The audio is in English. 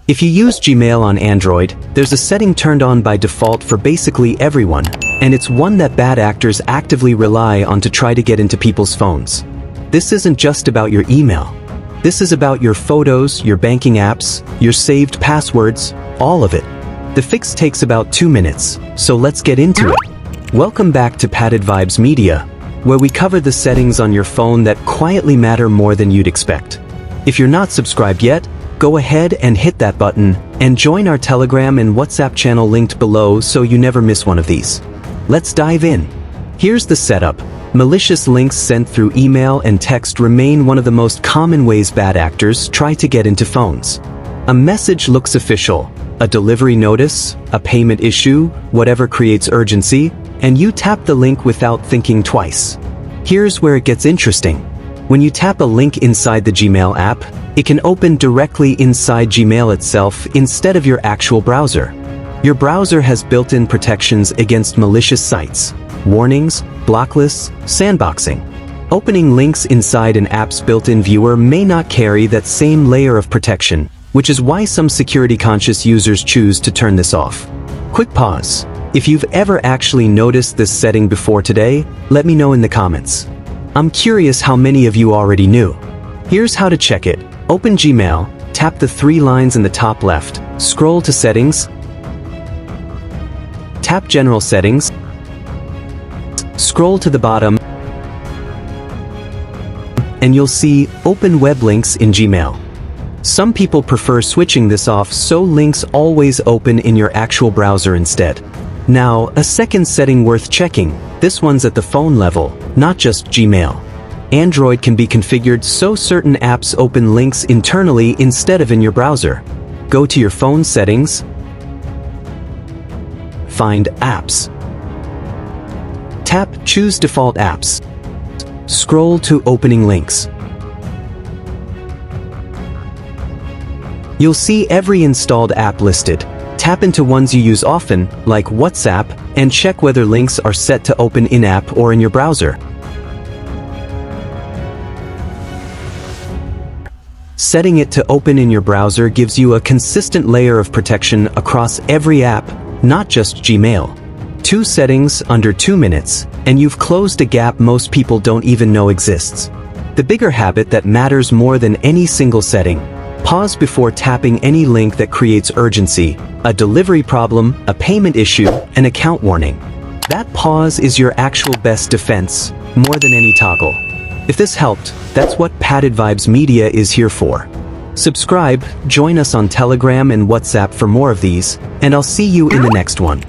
If you use Gmail on Android, there's a setting turned on by default for basically everyone, and it's one that bad actors actively rely on to try to get into people's phones. This isn't just about your email. This is about your photos, your banking apps, your saved passwords, all of it. The fix takes about 2 minutes, so let's get into it. Welcome back to Padded Vibes Media, where we cover the settings on your phone that quietly matter more than you'd expect. If you're not subscribed yet, go ahead and hit that button, and join our Telegram and WhatsApp channel linked below so you never miss one of these. Let's dive in. Here's the setup. Malicious links sent through email and text remain one of the most common ways bad actors try to get into phones. A message looks official, a delivery notice, a payment issue, whatever creates urgency, and you tap the link without thinking twice. Here's where it gets interesting. When you tap a link inside the Gmail app, it can open directly inside Gmail itself instead of your actual browser. Your browser has built-in protections against malicious sites, warnings, block lists, sandboxing. Opening links inside an app's built-in viewer may not carry that same layer of protection, which is why some security-conscious users choose to turn this off. Quick pause. If you've ever actually noticed this setting before today, let me know in the comments. I'm curious how many of you already knew. Here's how to check it. Open Gmail, tap the 3 lines in the top left, scroll to Settings, tap General Settings, scroll to the bottom, and you'll see Open Web Links in Gmail. Some people prefer switching this off so links always open in your actual browser instead. Now, a second setting worth checking. This one's at the phone level, not just Gmail. Android can be configured so certain apps open links internally instead of in your browser. Go to your phone settings, find Apps. Tap Choose Default Apps. Scroll to Opening Links. You'll see every installed app listed. Tap into ones you use often, like WhatsApp, and check whether links are set to open in-app or in your browser. Setting it to open in your browser gives you a consistent layer of protection across every app, not just Gmail. 2 settings under 2 minutes, and you've closed a gap most people don't even know exists. The bigger habit that matters more than any single setting. Pause before tapping any link that creates urgency, a delivery problem, a payment issue, an account warning. That pause is your actual best defense, more than any toggle. If this helped, that's what Padded Vibes Media is here for. Subscribe, join us on Telegram and WhatsApp for more of these, and I'll see you in the next one.